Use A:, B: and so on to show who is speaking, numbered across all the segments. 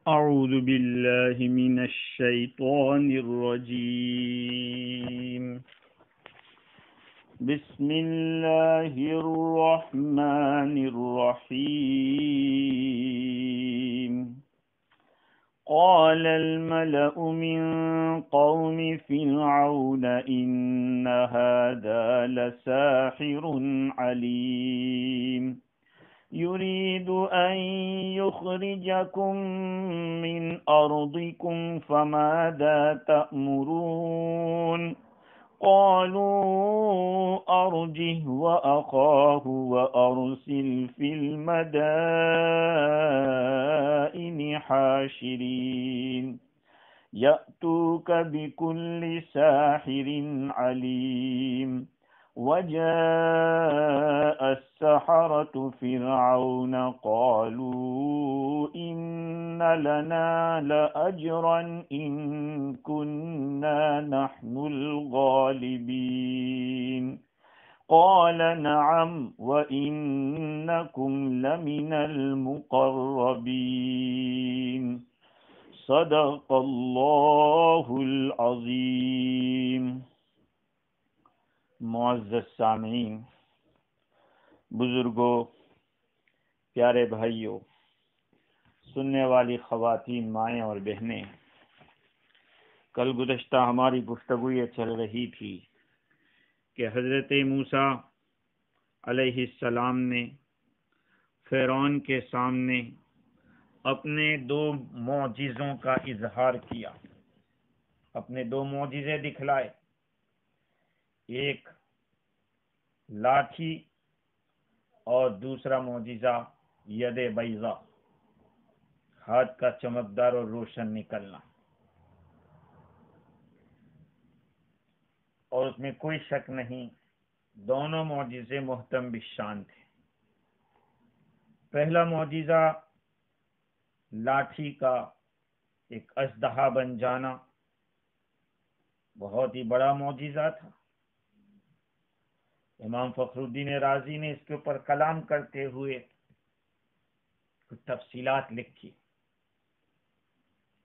A: أعوذ بالله من الشيطان الرجيم. بسم الله الرحمن الرحيم. قال الملأ من قوم فرعون إن هذا لساحر عليم يريد أن يخرجكم من أرضكم فماذا تأمرون قالوا أرجه وأخاه وأرسل في المدائن حاشرين يأتوك بكل ساحر عليم وجاء السحرة فرعون قالوا إن لنا لأجرا إن كنا نحن الغالبين قال نعم وإنكم لمن المقربين صدق اللہ العظیم. معزز سامعین، بزرگوں، پیارے بھائیوں، سننے والی خواتین، مائیں اور بہنیں، کل گزشتہ ہماری گفتگو یہ چل رہی تھی کہ حضرت موسیٰ علیہ السلام نے فرعون کے سامنے اپنے دو معجزوں کا اظہار کیا، اپنے دو معجزے دکھلائے، ایک لاٹھی اور دوسرا معجزہ ید بیضا، ہاتھ کا چمکدار اور روشن نکلنا، اور اس میں کوئی شک نہیں دونوں معجزے محتم بالشان تھے. پہلا معجزہ لاٹھی کا ایک اژدہا بن جانا بہت ہی بڑا معجزہ تھا. امام فخر الدین رازی نے اس کے اوپر کلام کرتے ہوئے کچھ تفصیلات لکھی.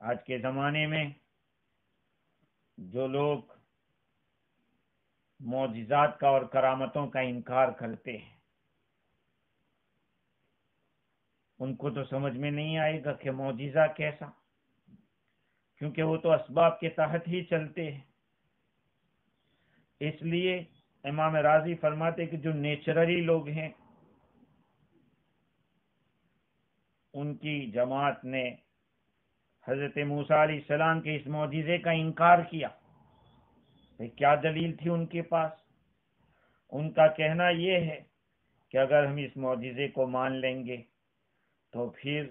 A: آج کے زمانے میں جو لوگ معجزات کا اور کرامتوں کا انکار کرتے ہیں ان کو تو سمجھ میں نہیں آئے گا کہ معجزہ کیسا، کیونکہ وہ تو اسباب کے تحت ہی چلتے ہیں. اس لیے امام رازی فرماتے کہ جو نیچرلی لوگ ہیں ان کی جماعت نے حضرت موسیٰ علیہ السلام کے اس معجزے کا انکار کیا. کیا دلیل تھی ان کے پاس؟ ان کا کہنا یہ ہے کہ اگر ہم اس معجزے کو مان لیں گے تو پھر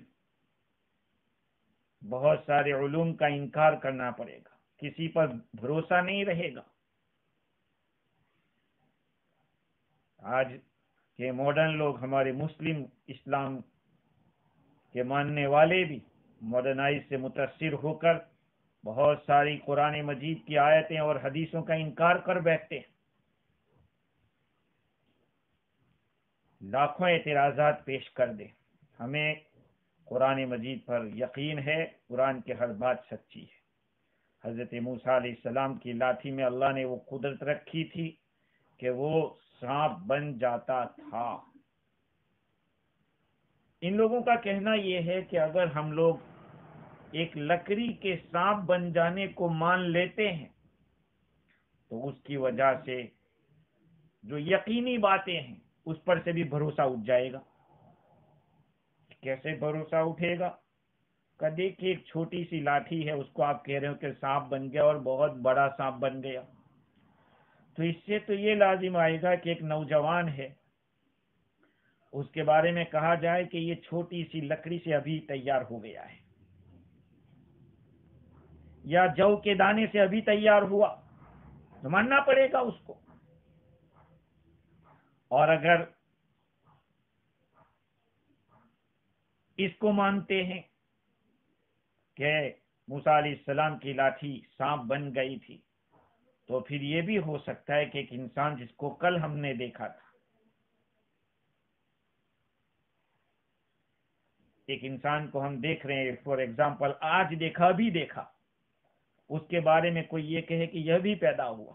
A: بہت سارے علوم کا انکار کرنا پڑے گا، کسی پر بھروسہ نہیں رہے گا. آج کے ماڈرن لوگ، ہمارے مسلم اسلام کے ماننے والے بھی ماڈرنائز سے متاثر ہو کر بہت ساری قرآن مجید کی آیتیں اور حدیثوں کا انکار کر بیٹھتے ہیں. لاکھوں اعتراضات پیش کر دیں، ہمیں قرآن مجید پر یقین ہے، قرآن کی ہر بات سچی ہے. حضرت موسیٰ علیہ السلام کی لاٹھی میں اللہ نے وہ قدرت رکھی تھی کہ وہ سانپ بن جاتا تھا. ان لوگوں کا کہنا یہ ہے کہ اگر ہم لوگ ایک لکڑی کے سانپ بن جانے کو مان لیتے ہیں تو اس کی وجہ سے جو یقینی باتیں ہیں اس پر سے بھی بھروسہ اٹھ جائے گا. کیسے بھروسہ اٹھے گا؟ کہ دیکھیے ایک چھوٹی سی لاٹھی ہے، اس کو آپ کہہ رہے ہو کہ سانپ بن گیا اور بہت بڑا سانپ بن گیا، تو اس سے تو یہ لازم آئے گا کہ ایک نوجوان ہے، اس کے بارے میں کہا جائے کہ یہ چھوٹی سی لکڑی سے ابھی تیار ہو گیا ہے، یا جو کے دانے سے ابھی تیار ہوا، تو ماننا پڑے گا اس کو. اور اگر اس کو مانتے ہیں کہ موسیٰ علیہ السلام کی لاٹھی سانپ بن گئی تھی، تو پھر یہ بھی ہو سکتا ہے کہ ایک انسان جس کو کل ہم نے دیکھا تھا ایک انسان کو ہم دیکھ رہے ہیں، فار ایگزامپل آج دیکھا بھی دیکھا، اس کے بارے میں کوئی یہ کہے کہ یہ بھی پیدا ہوا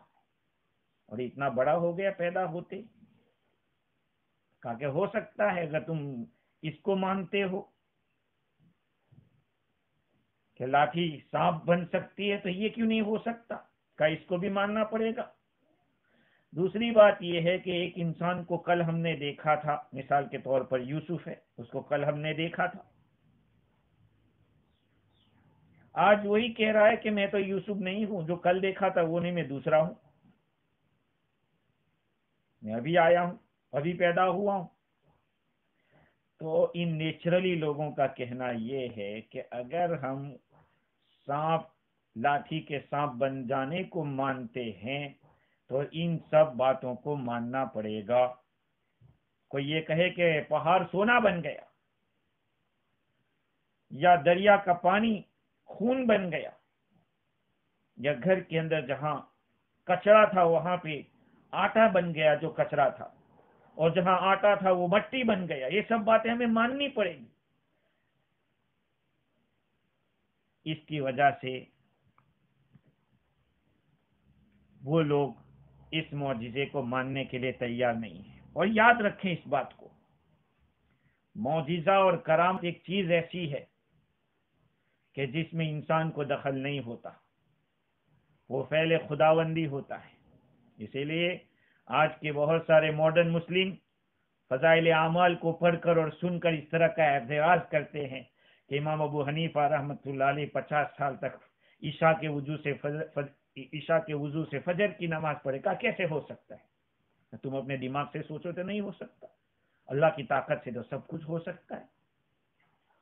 A: اور اتنا بڑا ہو گیا پیدا ہوتے، کہا کہ ہو سکتا ہے اگر تم اس کو مانتے ہو کہ لاٹھی سانپ بن سکتی ہے تو یہ کیوں نہیں ہو سکتا، کہا اس کو بھی ماننا پڑے گا۔ دوسری بات یہ ہے کہ ایک انسان کو کل ہم نے دیکھا تھا، مثال کے طور پر یوسف ہے، اس کو کل ہم نے دیکھا تھا، آج وہی کہہ رہا ہے کہ میں تو یوسف نہیں ہوں، جو کل دیکھا تھا وہ نہیں، میں دوسرا ہوں، میں ابھی آیا ہوں، ابھی پیدا ہوا ہوں۔ تو ان نیچرلی لوگوں کا کہنا یہ ہے کہ اگر ہم سانپ، لاٹھی کے سانپ بن جانے کو مانتے ہیں تو ان سب باتوں کو ماننا پڑے گا۔ کوئی یہ کہے کہ پہاڑ سونا بن گیا یا دریا کا پانی خون بن گیا یا گھر کے اندر جہاں کچرا تھا وہاں پہ آٹا بن گیا جو کچرا تھا، اور جہاں آٹا تھا وہ مٹی بن گیا، یہ سب باتیں ہمیں ماننی پڑے گی۔ اس کی وجہ سے وہ لوگ اس معجزے کو ماننے کے لیے تیار نہیں ہیں۔ اور یاد رکھیں اس بات کو، معجزہ اور کرامت ایک چیز ایسی ہے کہ جس میں انسان کو دخل نہیں ہوتا، وہ فعل خداوندی ہوتا ہے۔ اسی لیے آج کے بہت سارے ماڈرن مسلم فضائل اعمال کو پڑھ کر اور سن کر اس طرح کا اعتراض کرتے ہیں کہ امام ابو حنیفہ رحمۃ اللہ علیہ 50 سال تک عشاء کے وضو سے فجر کی نماز پڑھے، کہا کیسے ہو سکتا ہے؟ تم اپنے دماغ سے سوچو تو نہیں ہو سکتا، اللہ کی طاقت سے تو سب کچھ ہو سکتا ہے،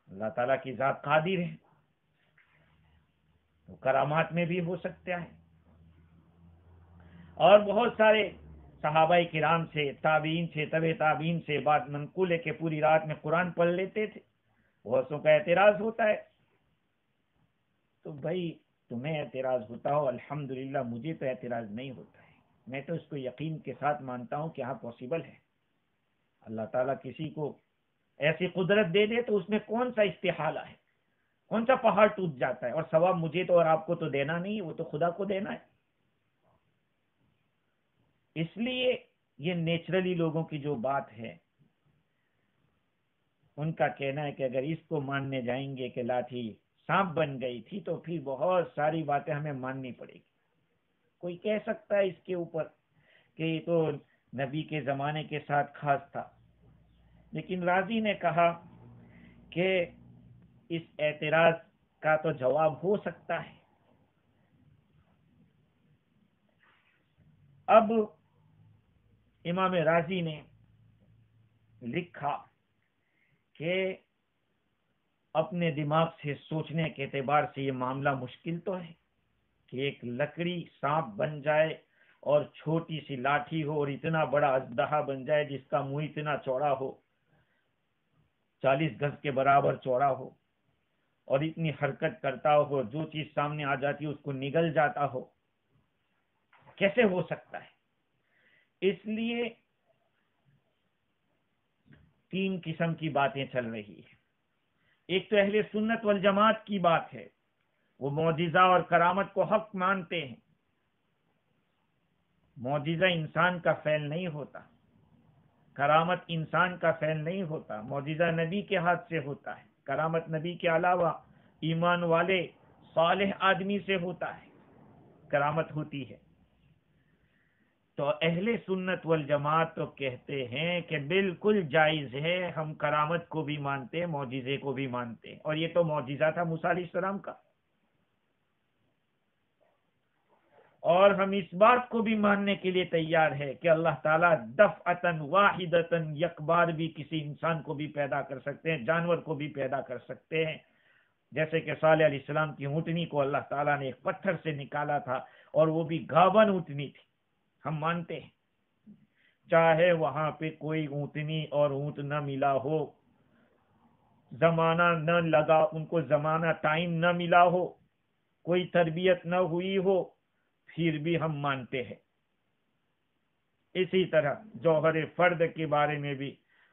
A: اللہ تعالیٰ کی ذات قادر ہے، تو کرامات میں بھی ہو سکتا ہے۔ اور بہت سارے صحابہ کرام سے، تابعین سے، تبع تابعین سے بات منقول ہے کہ پوری رات میں قرآن پڑھ لیتے تھے۔ بہتوں کا اعتراض ہوتا ہے، تو بھائی تمہیں اعتراض ہوتا ہو، الحمدللہ مجھے تو اعتراض نہیں ہوتا ہے، میں تو اس کو یقین کے ساتھ مانتا ہوں کہ ہاں پاسبل ہے۔ اللہ تعالیٰ کسی کو ایسی قدرت دے دے تو اس میں کون سا استحالہ ہے، کون سا پہاڑ ٹوٹ جاتا ہے، اور ثواب مجھے تو اور آپ کو تو دینا نہیں، وہ تو خدا کو دینا ہے۔ اس لیے یہ نیچرلی لوگوں کی جو بات ہے، ان کا کہنا ہے کہ اگر اس کو ماننے جائیں گے کہ لاٹھی سانپ بن گئی تھی تو پھر بہت ساری باتیں ہمیں ماننی پڑے گی۔ کوئی کہہ سکتا ہے اس کے اوپر کہ یہ تو نبی کے زمانے کے ساتھ خاص تھا، لیکن راضی نے کہا کہ اس اعتراض کا تو جواب ہو سکتا ہے۔ اب امام راضی نے لکھا کہ اپنے دماغ سے سوچنے کے اعتبار سے یہ معاملہ مشکل تو ہے کہ ایک لکڑی سانپ بن جائے اور چھوٹی سی لاٹھی ہو اور اتنا بڑا اژدہا بن جائے جس کا منہ اتنا چوڑا ہو، 40 گز کے برابر چوڑا ہو، اور اتنی حرکت کرتا ہو، جو چیز سامنے آ جاتی ہے اس کو نگل جاتا ہو، کیسے ہو سکتا ہے؟ اس لیے 3 قسم کی باتیں چل رہی ہیں۔ ایک تو اہل سنت والجماعت کی بات ہے، وہ معجزہ اور کرامت کو حق مانتے ہیں۔ معجزہ انسان کا فعل نہیں ہوتا، کرامت انسان کا فعل نہیں ہوتا، معجزہ نبی کے ہاتھ سے ہوتا ہے، کرامت نبی کے علاوہ ایمان والے صالح آدمی سے ہوتا ہے، کرامت ہوتی ہے۔ تو اہل سنت والجماعت تو کہتے ہیں کہ بالکل جائز ہے، ہم کرامت کو بھی مانتے ہیں، معجزے کو بھی مانتے ہیں، اور یہ تو معجزہ تھا موسیٰ علیہ السلام کا۔ اور ہم اس بات کو بھی ماننے کے لیے تیار ہے کہ اللہ تعالیٰ دفعتاً واحدتاً یک بار بھی کسی انسان کو بھی پیدا کر سکتے ہیں، جانور کو بھی پیدا کر سکتے ہیں، جیسے کہ صالح علیہ السلام کی اونٹنی کو اللہ تعالیٰ نے ایک پتھر سے نکالا تھا، اور وہ بھی گابن اونٹنی تھی، ہم مانتے ہیں۔ چاہے وہاں پہ کوئی اونٹنی اور اونٹ نہ ملا ہو، زمانہ نہ لگا ان کو، زمانہ ٹائم نہ ملا ہو، کوئی تربیت نہ ہوئی ہو، پھر بھی ہم مانتے ہیں۔ اسی طرح جوہر فرد کے بارے میں بھی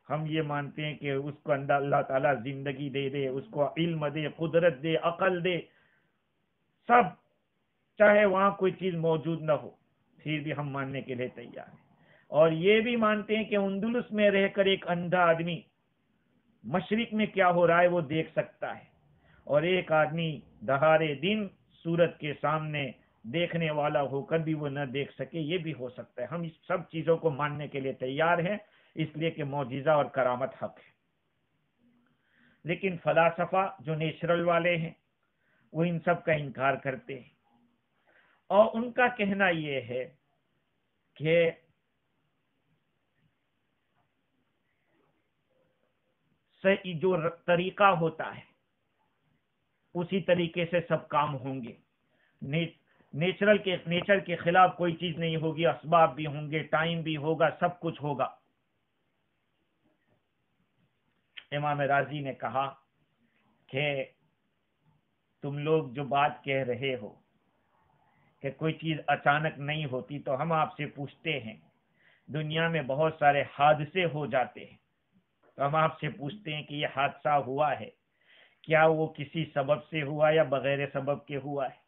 A: ہم یہ مانتے ہیں کہ اس کو اللہ تعالیٰ زندگی دے دے، اس کو علم دے، قدرت دے، عقل دے، سب، چاہے وہاں کوئی چیز موجود نہ ہو پھر بھی ہم ماننے کے لیے تیار ہیں۔ اور یہ بھی مانتے ہیں کہ اندلس میں رہ کر ایک اندھا آدمی مشرق میں کیا ہو رہا ہے وہ دیکھ سکتا ہے، اور ایک آدمی دہاڑے دن سورج کے سامنے دیکھنے والا ہو کر بھی وہ نہ دیکھ سکے، یہ بھی ہو سکتا ہے۔ ہم اس سب چیزوں کو ماننے کے لیے تیار ہیں، اس لیے کہ معجزہ اور کرامت حق ہے۔ لیکن فلاسفہ جو نیچرل والے ہیں وہ ان سب کا انکار کرتے ہیں، اور ان کا کہنا یہ ہے کہ جو طریقہ ہوتا ہے اسی طریقے سے سب کام ہوں گے، نیچر کے خلاف کوئی چیز نہیں ہوگی، اسباب بھی ہوں گے، ٹائم بھی ہوگا، سب کچھ ہوگا۔ امام رازی نے کہا کہ تم لوگ جو بات کہہ رہے ہو کہ کوئی چیز اچانک نہیں ہوتی، تو ہم آپ سے پوچھتے ہیں دنیا میں بہت سارے حادثے ہو جاتے ہیں، تو ہم آپ سے پوچھتے ہیں کہ یہ حادثہ ہوا ہے، کیا وہ کسی سبب سے ہوا یا بغیر سبب کے ہوا ہے؟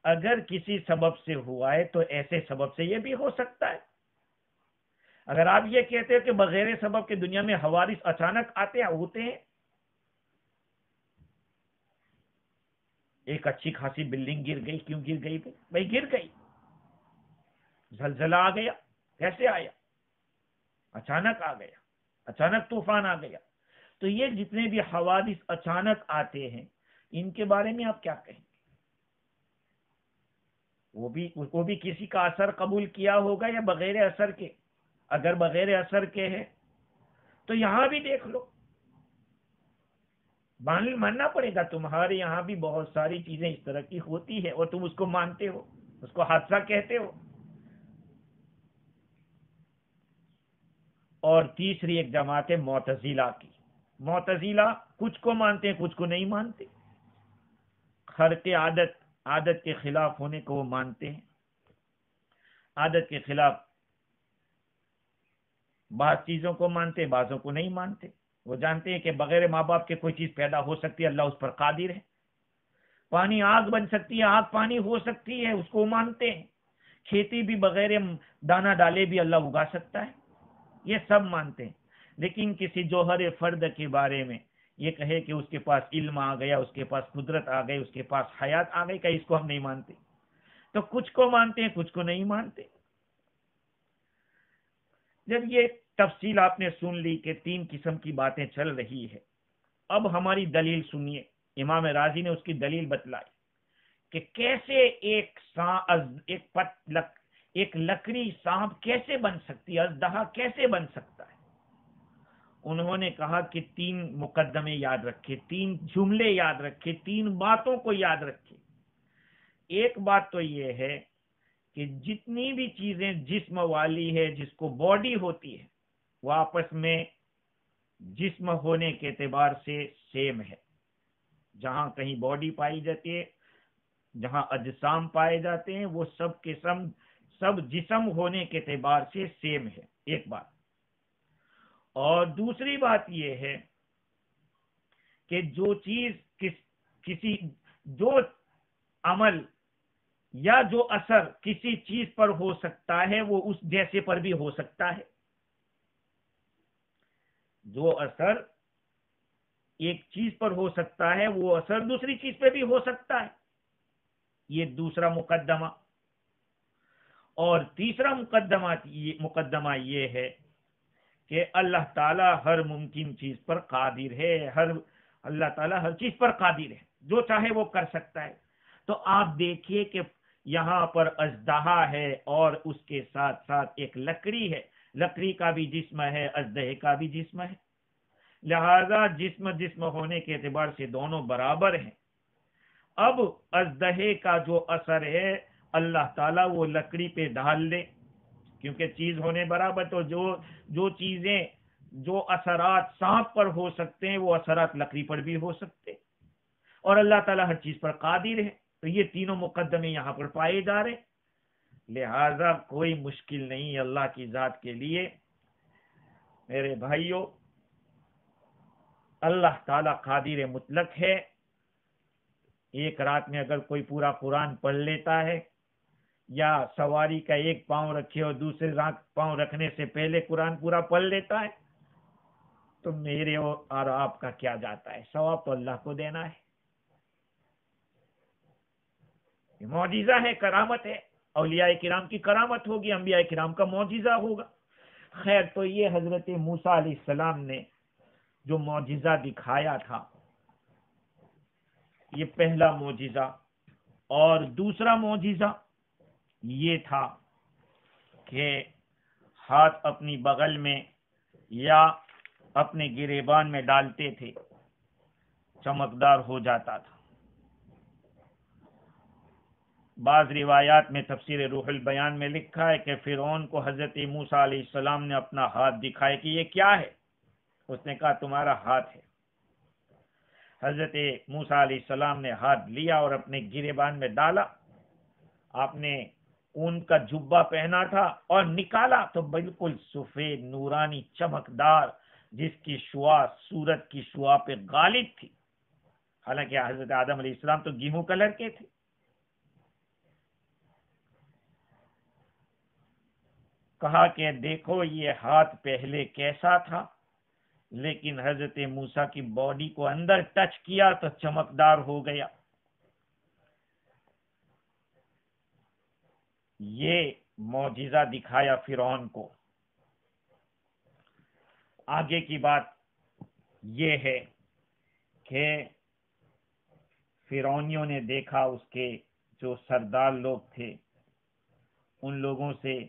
A: اگر کسی سبب سے ہوا ہے تو ایسے سبب سے یہ بھی ہو سکتا ہے۔ اگر آپ یہ کہتے ہیں کہ بغیر سبب کے دنیا میں حوادث اچانک ہوتے ہیں، ایک اچھی خاصی بلڈنگ گر گئی، کیوں گر گئی بھائی؟ گر گئی، زلزلہ آ گیا، کیسے آیا؟ اچانک آ گیا، اچانک طوفان آ گیا۔ تو یہ جتنے بھی حوادث اچانک آتے ہیں ان کے بارے میں آپ کیا کہیں گے؟ وہ بھی کسی کا اثر قبول کیا ہوگا یا بغیر اثر کے؟ اگر بغیر اثر کے ہے تو یہاں بھی دیکھ لو، ماننا پڑے گا تمہارے یہاں بھی بہت ساری چیزیں اس طرح کی ہوتی ہے اور تم اس کو مانتے ہو، اس کو حادثہ کہتے ہو۔ اور تیسری ایک جماعت ہے معتزلہ کی۔ معتزلہ کچھ کو مانتے ہیں، کچھ کو نہیں مانتے۔ خرق عادت کے خلاف ہونے کو وہ مانتے ہیں، عادت کے خلاف بعض چیزوں کو مانتے ہیں، بعضوں کو نہیں مانتے۔ وہ جانتے ہیں کہ بغیر ماں باپ کے کوئی چیز پیدا ہو سکتی ہے، اللہ اس پر قادر ہے۔ پانی آگ بن سکتی ہے، آگ پانی ہو سکتی ہے، اس کو مانتے ہیں۔ کھیتی بھی بغیر دانا ڈالے بھی اللہ اگا سکتا ہے، یہ سب مانتے ہیں۔ لیکن کسی جوہر فرد کے بارے میں یہ کہے کہ اس کے پاس علم آ گیا، اس کے پاس قدرت آ گئی، اس کے پاس حیات آ گئی، کہ اس کو ہم نہیں مانتے۔ تو کچھ کو مانتے ہیں، کچھ کو نہیں مانتے۔ جب یہ تفصیل آپ نے سن لی کہ 3 قسم کی باتیں چل رہی ہے، اب ہماری دلیل سنیے۔ امام رازی نے اس کی دلیل بتلائی کہ کیسے ایک لکڑی سانپ کیسے بن سکتی ہے، اژدہا کیسے بن سکتا ہے۔ انہوں نے کہا کہ 3 مقدمے یاد رکھے، 3 جملے یاد رکھے، 3 باتوں کو یاد رکھے۔ ایک بات تو یہ ہے کہ جتنی بھی چیزیں جسم والی ہے، جس کو باڈی ہوتی ہے، وہ آپس میں جسم ہونے کے اعتبار سے سیم ہے۔ جہاں کہیں باڈی پائی جاتی ہے، جہاں اجسام پائے جاتے ہیں، وہ سب جسم ہونے کے اعتبار سے سیم ہے، ایک بات۔ اور دوسری بات یہ ہے کہ جو چیز جو عمل یا جو اثر کسی چیز پر ہو سکتا ہے وہ اس جیسے پر بھی ہو سکتا ہے۔ جو اثر ایک چیز پر ہو سکتا ہے وہ اثر دوسری چیز پہ بھی ہو سکتا ہے، یہ دوسرا مقدمہ۔ اور تیسرا مقدمہ یہ ہے کہ اللہ تعالیٰ ہر ممکن چیز پر قادر ہے، اللہ تعالیٰ ہر چیز پر قادر ہے، جو چاہے وہ کر سکتا ہے۔ تو آپ دیکھیے کہ یہاں پر اژدہا ہے اور اس کے ساتھ ساتھ ایک لکڑی ہے، لکڑی کا بھی جسم ہے، اژدہے کا بھی جسم ہے، لہذا جسم ہونے کے اعتبار سے دونوں برابر ہیں۔ اب اژدہے کا جو اثر ہے اللہ تعالیٰ وہ لکڑی پہ ڈال دے، کیونکہ چیز ہونے برابر، تو جو چیزیں جو اثرات سانپ پر ہو سکتے ہیں وہ اثرات لکڑی پر بھی ہو سکتے ہیں، اور اللہ تعالیٰ ہر چیز پر قادر ہے۔ تو یہ تینوں مقدمے یہاں پر پائے جا رہے، لہذا کوئی مشکل نہیں اللہ کی ذات کے لیے میرے بھائیوں، اللہ تعالیٰ قادر مطلق ہے. ایک رات میں اگر کوئی پورا قرآن پڑھ لیتا ہے، یا سواری کا ایک پاؤں رکھے اور دوسرے پاؤں رکھنے سے پہلے قرآن پورا پڑھ لیتا ہے، تو میرے اور آپ کا کیا جاتا ہے؟ ثواب تو اللہ کو دینا ہے. یہ معجزہ ہے، کرامت ہے. اولیاء کرام کی کرامت ہوگی، انبیاء کرام کا معجزہ ہوگا. خیر، تو یہ حضرت موسیٰ علیہ السلام نے جو معجزہ دکھایا تھا، یہ پہلا معجزہ. اور دوسرا معجزہ یہ تھا کہ ہاتھ اپنی بغل میں یا اپنے گریبان میں ڈالتے تھے، چمکدار ہو جاتا تھا. بعض روایات میں تفسیر روح البیان میں لکھا ہے کہ فرعون کو حضرت موسیٰ علیہ السلام نے اپنا ہاتھ دکھایا کہ یہ کیا ہے. اس نے کہا تمہارا ہاتھ ہے. حضرت موسیٰ علیہ السلام نے ہاتھ لیا اور اپنے گریبان میں ڈالا. آپ نے اون کا جبہ پہنا تھا اور نکالا تو بالکل سفید نورانی چمکدار، جس کی شعاع سورج کی شعاع پہ غالب تھی. حالانکہ حضرت آدم علیہ السلام تو گیہوں کلر کے تھے. کہا کہ دیکھو یہ ہاتھ پہلے کیسا تھا، لیکن حضرت موسیٰ کی باڈی کو اندر ٹچ کیا تو چمکدار ہو گیا. یہ معجزہ دکھایا فرعون کو. آگے کی بات یہ ہے کہ فرعونیوں نے دیکھا، اس کے جو سردار لوگ تھے ان لوگوں سے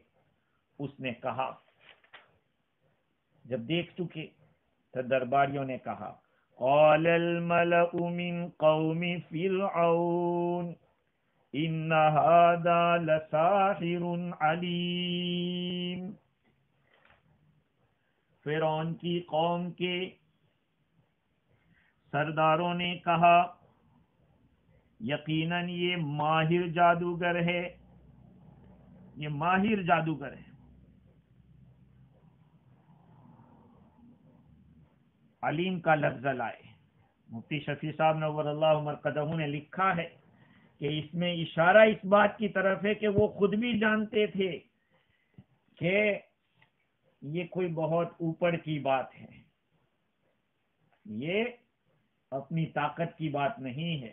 A: اس نے کہا، جب دیکھ چکے تو درباریوں نے کہا، قال الملأ من قوم فرعون ان هذا لساحر علیم. فرعون کی قوم کے سرداروں نے کہا یقیناً یہ ماہر جادوگر ہے، یہ ماہر جادوگر ہے. علیم کا لفظ لائے. مفتی شفیع صاحب نور اللہ مرقدہ نے لکھا ہے کہ اس میں اشارہ اس بات کی طرف ہے کہ وہ خود بھی جانتے تھے کہ یہ کوئی بہت اوپر کی بات ہے، یہ اپنی طاقت کی بات نہیں ہے.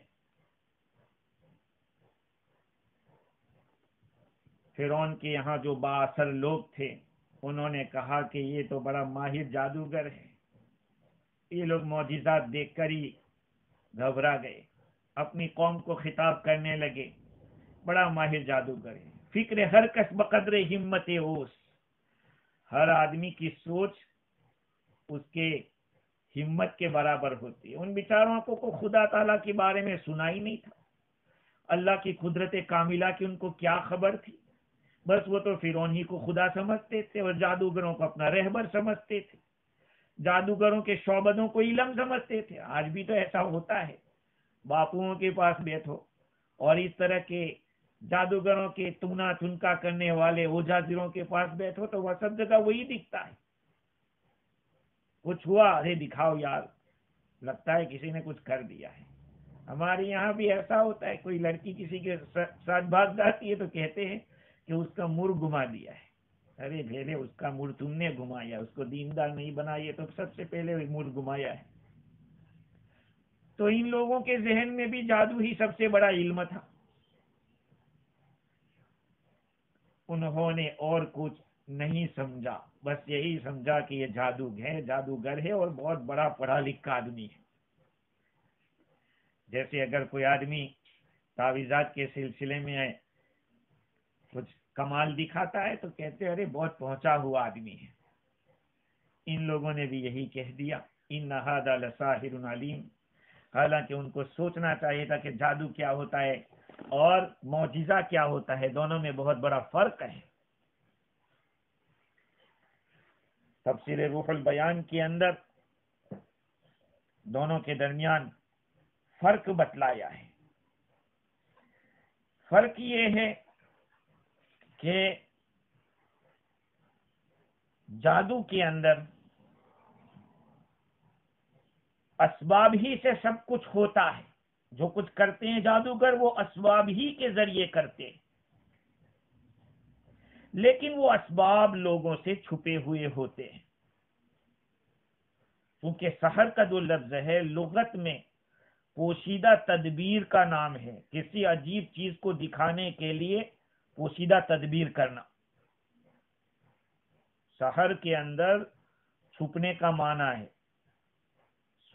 A: فرعون کے یہاں جو بااثر لوگ تھے انہوں نے کہا کہ یہ تو بڑا ماہر جادوگر ہے. یہ لوگ معجزات دیکھ کر ہی گھبرا گئے، اپنی قوم کو خطاب کرنے لگے، بڑا ماہر جادوگر ہے. فکر ہر کس بقدر ہمت اوس، ہر آدمی کی سوچ اس کے ہمت کے برابر ہوتی ہے. ان بیچاروں کو خدا تعالیٰ کے بارے میں سنا ہی نہیں تھا، اللہ کی قدرت کاملہ کی ان کو کیا خبر تھی. بس وہ تو فرعون ہی کو خدا سمجھتے تھے اور جادوگروں کو اپنا رہبر سمجھتے تھے، جادوگروں کے شعبدوں کو علم سمجھتے تھے. آج بھی تو ایسا ہوتا ہے، باپوؤں کے پاس بیٹھو اور اس طرح کے جادوگروں کے تنا چنکا کرنے والے اوجھازروں کے پاس بیٹھو تو وہ سب جگہ وہی دکھتا ہے. کچھ ہوا، ارے دکھاؤ یار، لگتا ہے کسی نے کچھ کر دیا ہے. ہمارے یہاں بھی ایسا ہوتا ہے، کوئی لڑکی کسی کے ساتھ بھاگ جاتی ہے تو کہتے ہیں کہ اس کا مڑ گھما دیا ہے. ارے بھیڑے، اس کا مڑ تم نے گھمایا، اس کو دیندار نہیں بنایا تو سب سے پہلے مڑ گھمایا ہے. تو ان لوگوں کے ذہن میں بھی جادو ہی سب سے بڑا علم تھا. انہوں نے اور کچھ نہیں سمجھا، بس یہی سمجھا کہ یہ جادوگر ہے اور بہت بڑا پڑھا لکھا آدمی ہے. جیسے اگر کوئی آدمی تعویذات کے سلسلے میں کچھ کمال دکھاتا ہے تو کہتے ہیں ارے بہت پہنچا ہوا آدمی ہے. ان لوگوں نے بھی یہی کہہ دیا، ان ھذا لساحر علیم. حالانکہ ان کو سوچنا چاہیے تھا کہ جادو کیا ہوتا ہے اور معجزہ کیا ہوتا ہے، دونوں میں بہت بڑا فرق ہے. تفسیر روح البیان کے اندر دونوں کے درمیان فرق بتلایا ہے. فرق یہ ہے کہ جادو کے اندر اسباب ہی سے سب کچھ ہوتا ہے، جو کچھ کرتے ہیں جادوگر وہ اسباب ہی کے ذریعے کرتے ہیں، لیکن وہ اسباب لوگوں سے چھپے ہوئے ہوتے ہیں۔ کیونکہ سحر کا جو لفظ ہے لغت میں پوشیدہ تدبیر کا نام ہے، کسی عجیب چیز کو دکھانے کے لیے پوشیدہ تدبیر کرنا۔ سحر کے اندر چھپنے کا معنی ہے۔